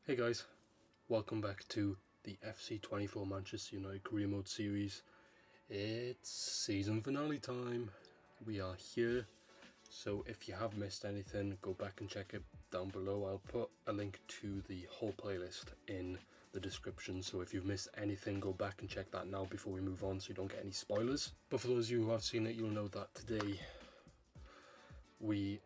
Hey guys, welcome back to the FC24 Manchester United Career Mode series. It's season finale time. We are here, so if you have missed anything, go back and check it down below. I'll put a link to the whole playlist in the description, so if you've missed anything, go back and check that now before we move on so you don't get any spoilers. But for those of you who have seen it, you'll know that today we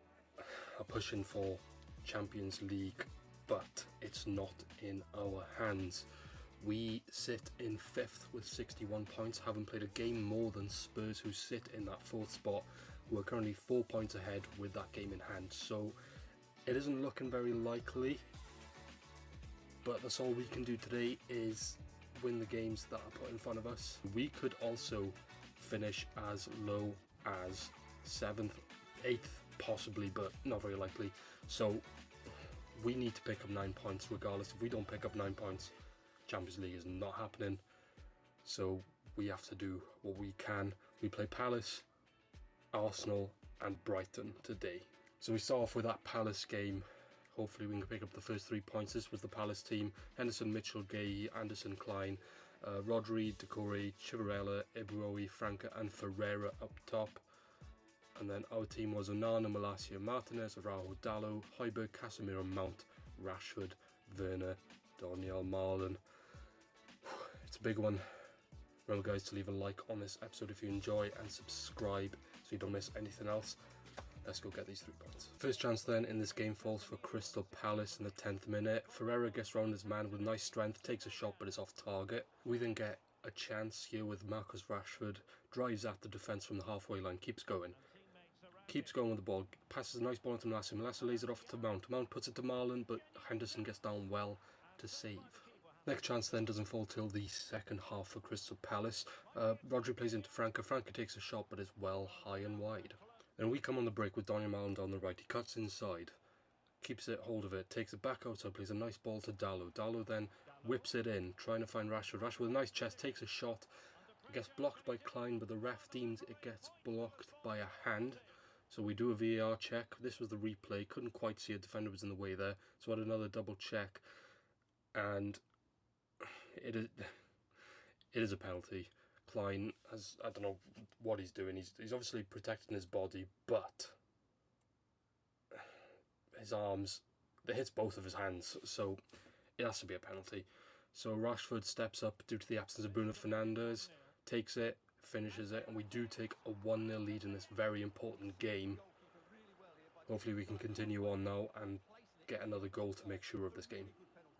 are pushing for Champions League, but it's not in our hands. We sit in 5th with 61 points, having played a game more than Spurs, who sit in that 4th spot, who are currently 4 points ahead with that game in hand. So it isn't looking very likely, but that's all we can do today is win the games that are put in front of us. We could also finish as low as 7th, 8th possibly, but not very likely. So we need to pick up 9 points regardless. If we don't pick up 9 points, Champions League is not happening. So we have to do what we can. We play Palace, Arsenal and Brighton today. So we start off with that Palace game. Hopefully we can pick up the first 3 points. This was the Palace team: Henderson, Mitchell, Gay, Anderson, Klein, Rodri, Decore, Chivarella, Eboué, Franca and Ferreira up top. And then our team was Onana, Malacia, Martinez, Araujo, Dalot, Højbjerg, Casemiro, Mount, Rashford, Werner, Daniel, Marlon. It's a big one. Remember guys to leave a like on this episode if you enjoy, and subscribe so you don't miss anything else. Let's go get these 3 points. First chance then in this game falls for Crystal Palace in the 10th minute. Ferreira gets round his man with nice strength, takes a shot but it's off target. We then get a chance here with Marcus Rashford, drives at the defence from the halfway line, keeps going with the ball, passes a nice ball into Malacia. Malacia lays it off to Mount. Mount puts it to Marlon, but Henderson gets down well to save. Next chance then doesn't fall till the second half for Crystal Palace. Rodri plays into Franca. Franca takes a shot, but is well high and wide. Then we come on the break with Daniel Marlon down the right. He cuts inside, keeps it hold of it, takes it back outside, plays a nice ball to Dalot. Dalot then whips it in, trying to find Rashford. Rashford with a nice chest, takes a shot. It gets blocked by Klein, but the ref deems it gets blocked by a hand. So we do a VAR check. This was the replay. Couldn't quite see a defender was in the way there. So I had another double check. And it is a penalty. Klein has, I don't know what he's doing. He's obviously protecting his body, but his arms, it hits both of his hands. So it has to be a penalty. So Rashford steps up due to the absence of Bruno Fernandes, takes it, finishes it, and we do take a 1-0 lead in this very important game. Hopefully we can continue on now and get another goal to make sure of this game.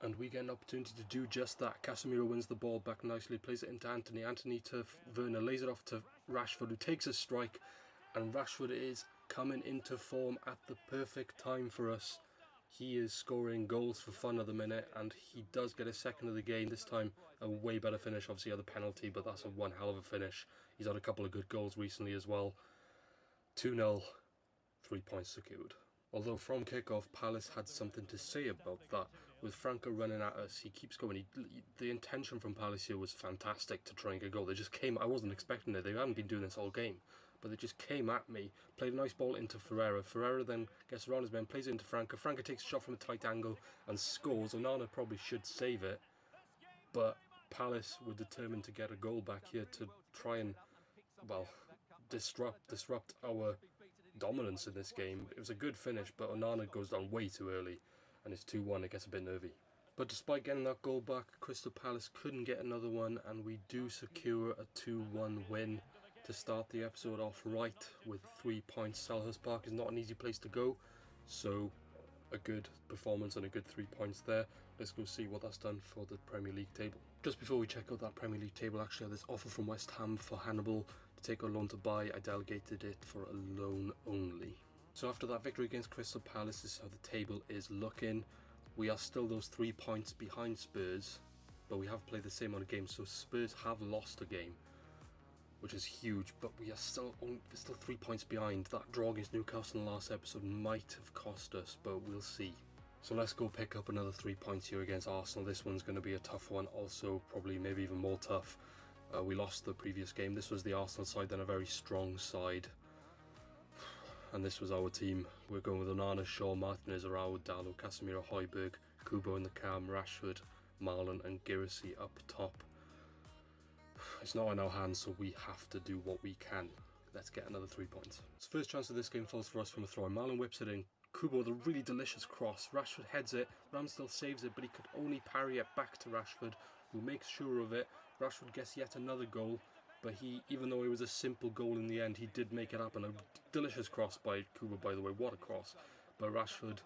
And we get an opportunity to do just that. Casemiro wins the ball back nicely, plays it into Anthony. Anthony to Werner, lays it off to Rashford, who takes a strike, and Rashford is coming into form at the perfect time for us. He is scoring goals for fun at the minute, and he does get a second of the game. This time a way better finish. Obviously had the penalty, but that's one hell of a finish. He's had a couple of good goals recently as well. 2-0, 3 points secured. Although from kickoff, Palace had something to say about that. With Franco running at us, he keeps going. The intention from Palace here was fantastic to try and get a goal. They just came, I wasn't expecting it. They hadn't been doing this all game. But they just came at me, played a nice ball into Ferreira. Ferreira then gets around his men, plays it into Franca. Franca takes a shot from a tight angle and scores. Onana probably should save it, but Palace were determined to get a goal back here to try and, well, disrupt our dominance in this game. It was a good finish, but Onana goes down way too early, and it's 2-1. It gets a bit nervy. But despite getting that goal back, Crystal Palace couldn't get another one, and we do secure a 2-1 win to start the episode off right with 3 points. Selhurst Park is not an easy place to go, so a good performance and a good 3 points there. Let's go see what that's done for the Premier League table. Just before we check out that Premier League table, actually I had this offer from West Ham for Hannibal to take a loan to buy. I delegated it for a loan only. So after that victory against Crystal Palace, this is how the table is looking. We are still those 3 points behind Spurs, but we have played the same amount of games, so Spurs have lost a game, which is huge, but we are still 3 points behind. That draw against Newcastle in the last episode might have cost us, but we'll see. So let's go pick up another 3 points here against Arsenal. This one's going to be a tough one, also probably maybe even more tough. We lost the previous game. This was the Arsenal side, then a very strong side. And this was our team. We're going with Onana, Shaw, Martinez, Araujo, Dalot, Casemiro, Højbjerg, Kubo in the cam, Rashford, Marlon and Girassi up top. It's not in our hands, so we have to do what we can. Let's get another 3 points. So first chance of this game falls for us from a throw. Marlon whips it in. Kubo with a really delicious cross. Rashford heads it. Ramsdale saves it, but he could only parry it back to Rashford, who makes sure of it. Rashford gets yet another goal, but even though it was a simple goal in the end, he did make it happen. A delicious cross by Kubo, by the way. What a cross. But Rashford,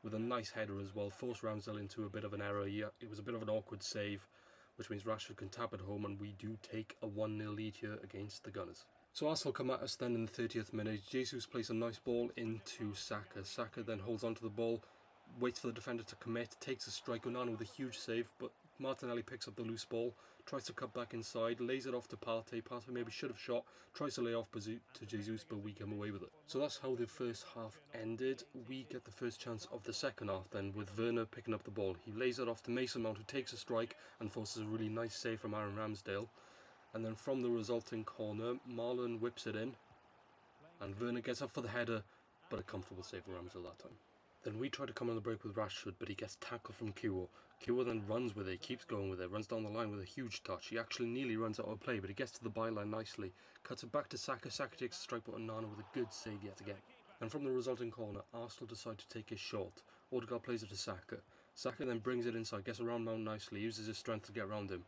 with a nice header as well, forced Ramsdale into a bit of an error. It was a bit of an awkward save, which means Rashford can tap it home, and we do take a 1-0 lead here against the Gunners. So Arsenal come at us then in the 30th minute. Jesus plays a nice ball into Saka. Saka then holds onto the ball, waits for the defender to commit, takes a strike. Onana with a huge save, but Martinelli picks up the loose ball, tries to cut back inside, lays it off to Partey. Partey maybe should have shot, tries to lay off to Jesus, but we come away with it. So that's how the first half ended. We get the first chance of the second half then, with Werner picking up the ball. He lays it off to Mason Mount, who takes a strike and forces a really nice save from Aaron Ramsdale. And then from the resulting corner, Marlon whips it in, and Werner gets up for the header, but a comfortable save from Ramsdale that time. Then we try to come on the break with Rashford, but he gets tackled from Kubo. Kubo then runs with it, keeps going with it, runs down the line with a huge touch. He actually nearly runs out of play, but he gets to the byline nicely, cuts it back to Saka. Saka takes a strike, but Onana with a good save yet again. And from the resulting corner, Arsenal decide to take his shot. Odegaard plays it to Saka. Saka then brings it inside, gets around Mount nicely, uses his strength to get around him.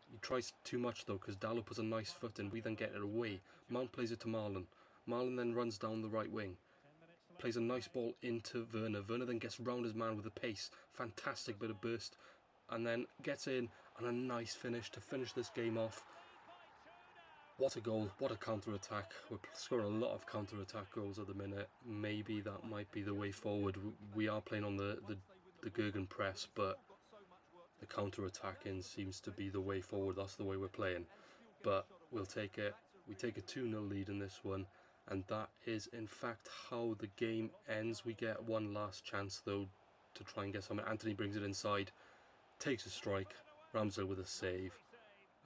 He tries too much though, because Dalot puts a nice foot in. We then get it away. Mount plays it to Marlon. Marlon then runs down the right wing. Plays a nice ball into Werner. Werner then gets round his man with a pace. Fantastic bit of burst. And then gets in, and a nice finish to finish this game off. What a goal. What a counter-attack. We're scoring a lot of counter-attack goals at the minute. Maybe that might be the way forward. We are playing on the Gurgen press, but the counter-attacking seems to be the way forward. That's the way we're playing. But we'll take it. We take a 2-0 lead in this one. And that is, in fact, how the game ends. We get one last chance, though, to try and get something. Anthony brings it inside. Takes a strike. Ramsdale with a save.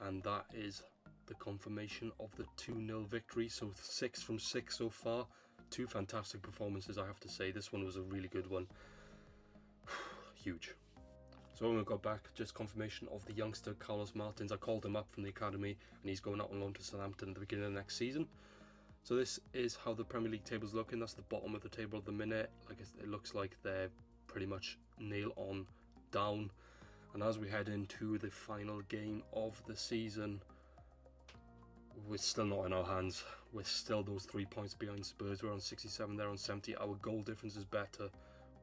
And that is the confirmation of the 2-0 victory. So 6 from 6 so far. 2 fantastic performances, I have to say. This one was a really good one. Huge. So when we got back, just confirmation of the youngster Carlos Martins. I called him up from the academy, and he's going out on loan to Southampton at the beginning of next season. So this is how the Premier League table's looking. That's the bottom of the table at the minute. Like it looks like they're pretty much nail on down. And as we head into the final game of the season, we're still not in our hands. We're still those 3 points behind Spurs. We're on 67, they're on 70. Our goal difference is better.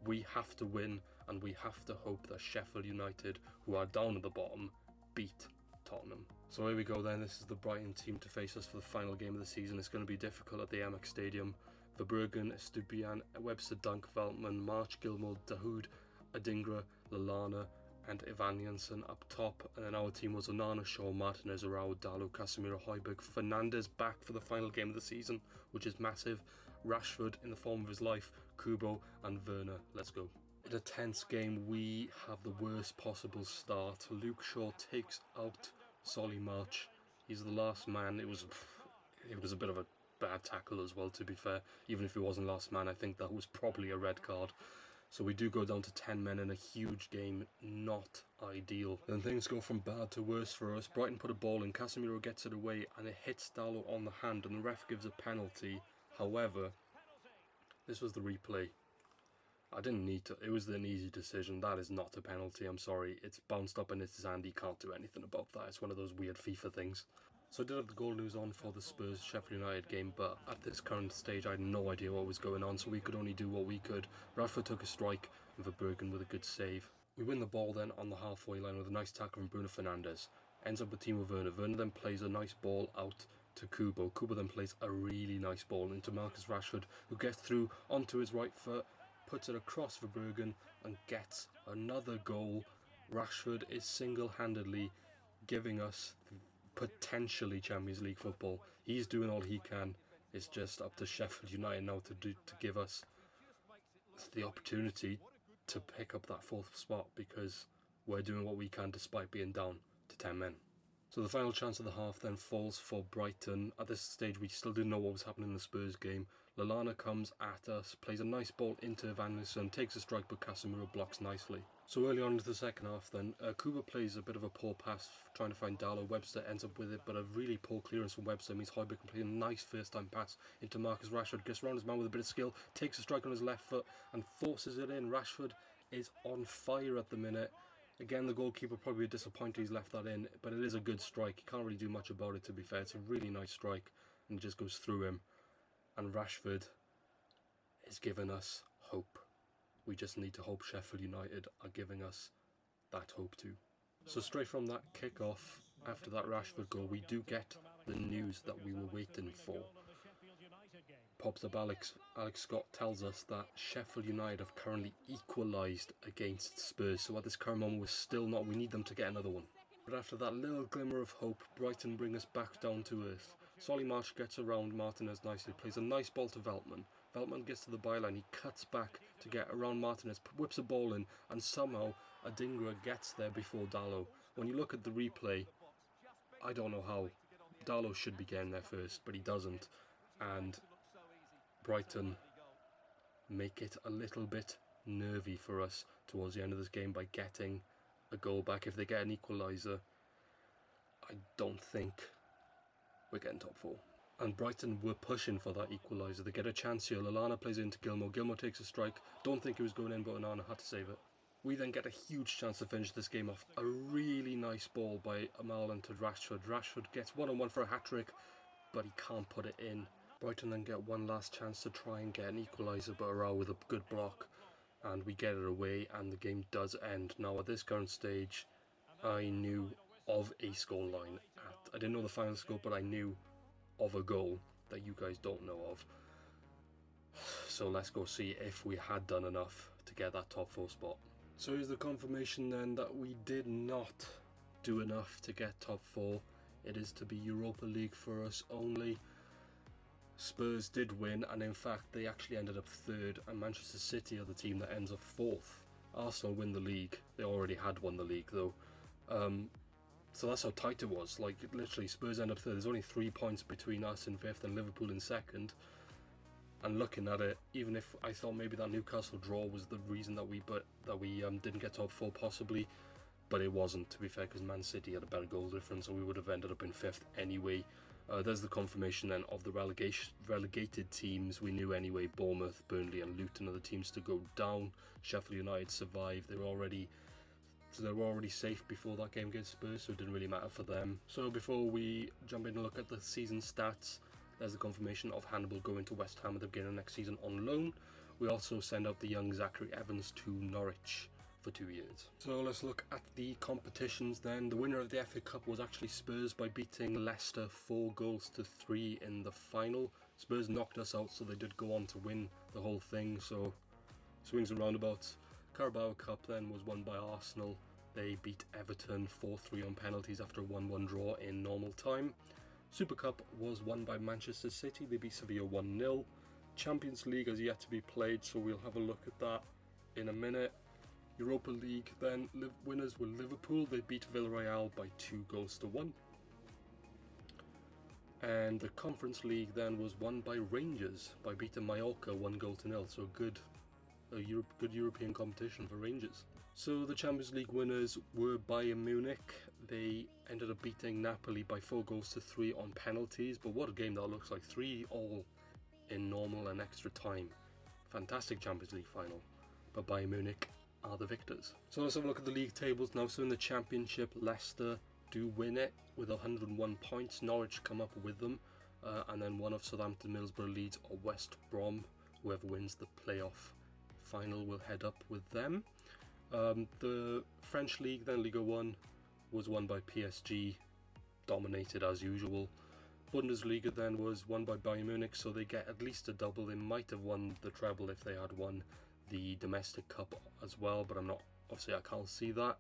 We have to win, and we have to hope that Sheffield United, who are down at the bottom, beat Tottenham. So here we go then. This is the Brighton team to face us for the final game of the season. It's going to be difficult at the Amex Stadium. Verbruggen, Estupiñán, Webster, Dunk, Veltman, March, Gilmour, Dahoud, Adingra, Lallana and Ivan Janssen up top. And then our team was Onana, Shaw, Martinez, Arau, Dalot, Casemiro, Højbjerg, Fernandes back for the final game of the season, which is massive. Rashford in the form of his life, Kubo and Werner. Let's go. In a tense game, we have the worst possible start. Luke Shaw takes out Solly March. He's the last man. It was a bit of a bad tackle as well, to be fair. Even if he wasn't last man, I think that was probably a red card. So we do go down to 10 men in a huge game. Not ideal. Then things go from bad to worse for us. Brighton put a ball in, Casemiro gets it away, and it hits Dalot on the hand, and the ref gives a penalty. However, this was the replay. I didn't need to. It was an easy decision. That is not a penalty. I'm sorry. It's bounced up in his hand. He can't do anything about that. It's one of those weird FIFA things. So I did have the goal news on for the Spurs Sheffield United game, but at this current stage I had no idea what was going on, so we could only do what we could. Rashford took a strike, and Verbruggen with a good save. We win the ball then on the halfway line with a nice tackle from Bruno Fernandes. Ends up with team with Werner. Werner then plays a nice ball out to Kubo. Kubo then plays a really nice ball into Marcus Rashford, who gets through onto his right foot, puts it across Verbruggen and gets another goal. Rashford is single-handedly giving us potentially Champions League football. He's doing all he can. It's just up to Sheffield United now to give us the opportunity to pick up that 4th spot, because we're doing what we can despite being down to 10 men. So the final chance of the half then falls for Brighton. At this stage we still didn't know what was happening in the Spurs game. Lallana comes at us, plays a nice ball into Van Nistelrooy, takes a strike, but Casemiro blocks nicely. So early on into the second half then, Kuba plays a bit of a poor pass trying to find Darlow. Webster ends up with it, but a really poor clearance from Webster means Højbjerg can play a nice first time pass into Marcus Rashford. Gets around his man with a bit of skill, takes a strike on his left foot and forces it in. Rashford is on fire at the minute. Again, the goalkeeper probably disappointed he's left that in, but it is a good strike. He can't really do much about it, to be fair. It's a really nice strike and it just goes through him. And Rashford is giving us hope. We just need to hope Sheffield United are giving us that hope too. So straight from that kick-off, after that Rashford goal, we do get the news that we were waiting for. Pops up Alex Scott tells us that Sheffield United have currently equalised against Spurs. So at this current moment we're still not, we need them to get another one. But after that little glimmer of hope, Brighton bring us back down to earth. Solly March gets around Martinez nicely, plays a nice ball to Veltman. Veltman gets to the byline, he cuts back to get around Martinez, whips a ball in, and somehow Adingra gets there before Darlow. When you look at the replay, I don't know how. Darlow should be getting there first, but he doesn't. And Brighton make it a little bit nervy for us towards the end of this game by getting a goal back. If they get an equaliser, I don't think we're getting top four. And Brighton were pushing for that equaliser. They get a chance here. Lallana plays into Gilmour. Gilmour takes a strike. Don't think it was going in, but Onana had to save it. We then get a huge chance to finish this game off. A really nice ball by Amal into Rashford. Rashford gets one-on-one for a hat-trick, but he can't put it in. Brighton then get one last chance to try and get an equaliser, but Arau with a good block. And we get it away, and the game does end. Now, at this current stage, I knew of a scoreline. I didn't know the final score, but I knew of a goal that you guys don't know of. So let's go see if we had done enough to get that top four spot. So here's the confirmation then that we did not do enough to get top four. It is to be Europa League for us only. Spurs did win, and in fact they actually ended up third, and Manchester City are the team that ends up fourth. Arsenal win the league. They already had won the league though. So that's how tight it was. Like, literally, Spurs end up third. There's only 3 points between us in fifth and Liverpool in second. And looking at it, even if I thought maybe that Newcastle draw was the reason that we didn't get top four possibly, but it wasn't, to be fair, because Man City had a better goal difference, so we would have ended up in fifth anyway. There's the confirmation then of the relegated teams. We knew anyway, Bournemouth, Burnley and Luton are the teams to go down. Sheffield United survived. They were already safe before that game against Spurs, so it didn't really matter for them. So before we jump in and look at the season stats, there's the confirmation of Hannibal going to West Ham at the beginning of next season on loan. We also send out the young Zachary Evans to Norwich for 2 years. So let's look at the competitions then. The winner of the FA Cup was actually Spurs by beating Leicester 4-3 in the final. Spurs knocked us out, so they did go on to win the whole thing, so swings and roundabouts. Carabao Cup then was won by Arsenal. They beat Everton 4-3 on penalties after a 1-1 draw in normal time. Super Cup was won by Manchester City. They beat Sevilla 1-0. Champions League has yet to be played, so we'll have a look at that in a minute. Europa League then, winners were Liverpool. They beat Villarreal by 2-1. And the Conference League then was won by Rangers by beating Mallorca 1-0. So good European competition for Rangers. So the Champions League winners were Bayern Munich. They ended up beating Napoli by 4-3 on penalties, but what a game that looks like. 3-3 in normal and extra time. Fantastic Champions League final, but Bayern Munich are the victors. So let's have a look at the league tables now. So in the Championship, Leicester do win it with 101 points. Norwich come up with them, and then one of Southampton, Middlesbrough, Leeds or West Brom. Whoever wins the playoff final will head up with them. The French league then, Ligue 1, was won by PSG, dominated as usual. Bundesliga then was won by Bayern Munich, so they get at least a double. They might have won the treble if they had won the domestic cup as well, but obviously I can't see that.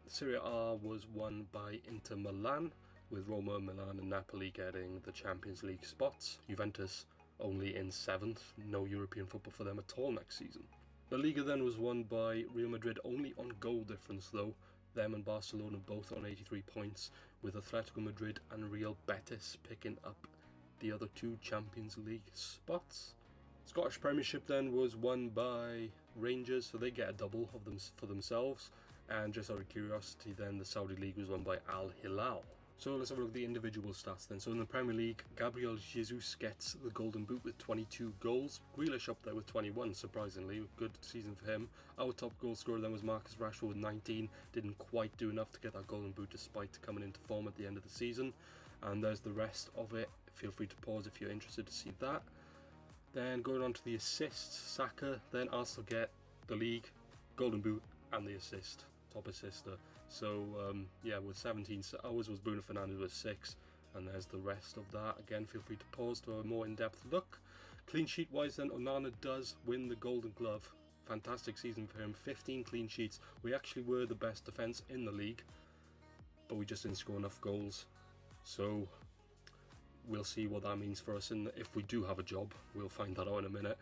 Serie A was won by Inter Milan, with Roma, Milan and Napoli getting the Champions League spots. Juventus only in 7th, no European football for them at all next season. La Liga then was won by Real Madrid, only on goal difference though. Them and Barcelona both on 83 points, with Atletico Madrid and Real Betis picking up the other 2 Champions League spots. Scottish Premiership then was won by Rangers, so they get a double of them for themselves. And just out of curiosity then, the Saudi League was won by Al Hilal. So let's have a look at the individual stats then. So in the Premier League, Gabriel Jesus gets the Golden Boot with 22 goals. Grealish up there with 21, surprisingly. Good season for him. Our top goal scorer then was Marcus Rashford with 19. Didn't quite do enough to get that Golden Boot despite coming into form at the end of the season. And there's the rest of it. Feel free to pause if you're interested to see that. Then going on to the assists, Saka, then Arsenal get the league, Golden Boot and the assist, top assister. So yeah, with 17, ours was Bruno Fernandes with 6, and there's the rest of that. Again, feel free to pause to a more in-depth look. Clean sheet wise then, Onana does win the Golden Glove. Fantastic season for him, 15 clean sheets. We actually were the best defence in the league, but we just didn't score enough goals. So we'll see what that means for us, and if we do have a job, we'll find that out in a minute.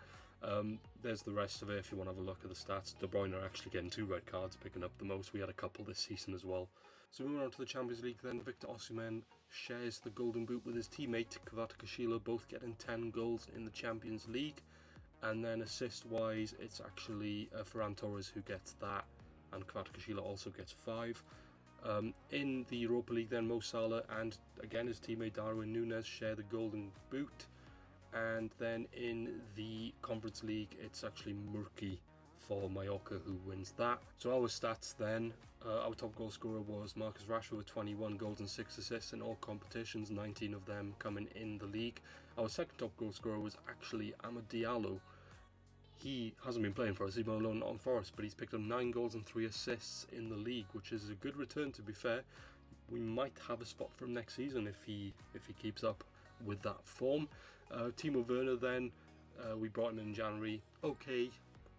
There's the rest of it if you want to have a look at the stats. De Bruyne are actually getting 2 red cards, picking up the most. We had a couple this season as well. So moving on to the Champions League then, Victor Osimhen shares the Golden Boot with his teammate Kvaratskhelia, both getting 10 goals in the Champions League. And then assist wise, it's actually Ferran Torres who gets that, and Kvaratskhelia also gets 5. In the Europa League then, Mo Salah and again his teammate Darwin Núñez share the Golden Boot. And then in the Conference League, it's actually murky for Mallorca who wins that. So our stats then, our top goal scorer was Marcus Rashford with 21 goals and 6 assists in all competitions, 19 of them coming in the league. Our second top goal scorer was actually Amad Diallo. He hasn't been playing for us, he's been alone on Forest, but he's picked up 9 goals and 3 assists in the league, which is a good return to be fair. We might have a spot for him next season if he keeps up with that form. Timo Werner then, we brought him in January. Okay,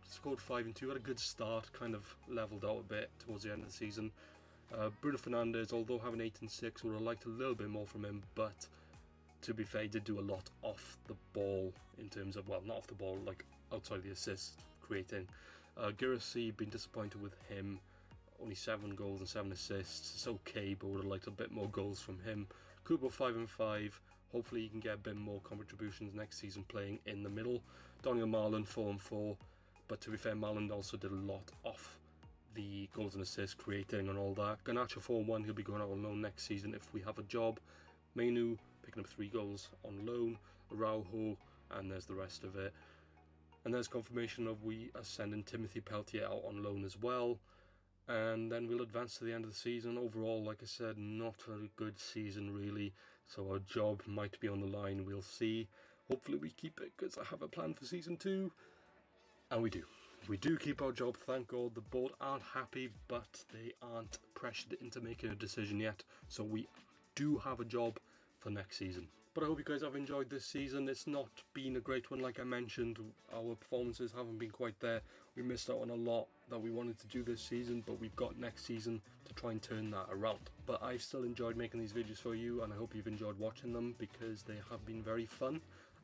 scored 5 and 2, had a good start, kind of levelled out a bit towards the end of the season. Bruno Fernandes, although having 8 and 6, would have liked a little bit more from him, but to be fair, he did do a lot off the ball in terms of, well, not off the ball, like outside the assist creating. Guirassy, been disappointed with him, only 7 goals and 7 assists. It's okay, but would have liked a bit more goals from him. Kubo 5 and 5. Hopefully he can get a bit more contributions next season playing in the middle. Daniel Marlon 4 and 4, but to be fair, Marlon also did a lot off the goals and assists creating and all that. Garnacho 4 and 1, he'll be going out on loan next season if we have a job. Mainu picking up 3 goals on loan. Araujo, and there's the rest of it. And there's confirmation of we are sending Timothy Peltier out on loan as well. And then we'll advance to the end of the season. Overall, like I said, not a good season really, so our job might be on the line, we'll see. Hopefully we keep it, because I have a plan for season 2, and we do keep our job, thank God. The board aren't happy, but they aren't pressured into making a decision yet, so we do have a job for next season. But I hope you guys have enjoyed this season. It's not been a great one, like I mentioned. Our performances haven't been quite there. We missed out on a lot that we wanted to do this season, but we've got next season to try and turn that around. But I've still enjoyed making these videos for you, and I hope you've enjoyed watching them, because they have been very fun.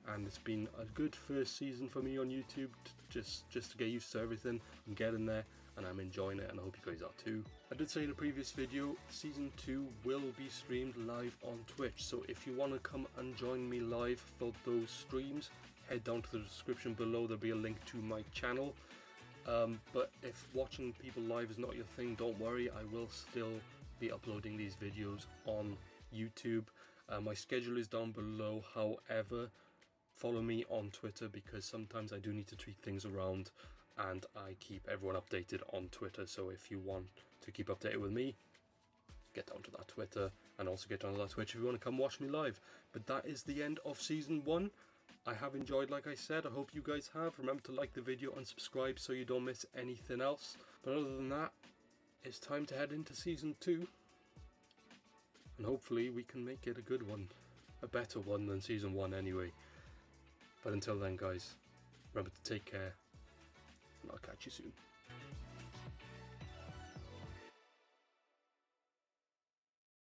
And it's been a good first season for me on YouTube, just to get used to everything. I'm getting there, and I'm enjoying it, and I hope you guys are too. I did say in a previous video, season 2 will be streamed live on Twitch, so if you want to come and join me live for those streams, head down to the description below, there'll be a link to my channel. But if watching people live is not your thing, don't worry, I will still be uploading these videos on YouTube. My schedule is down below, however, follow me on Twitter, because sometimes I do need to tweak things around, and I keep everyone updated on Twitter. So if you want to keep updated with me, get down to that Twitter, and also get down to that Twitch if you want to come watch me live. But that is the end of season 1. I have enjoyed, like I said. I hope you guys have. Remember to like the video and subscribe so you don't miss anything else. But other than that, it's time to head into season 2, and hopefully we can make it a good one, a better one than season 1 anyway. But until then guys, remember to take care, and I'll catch you soon.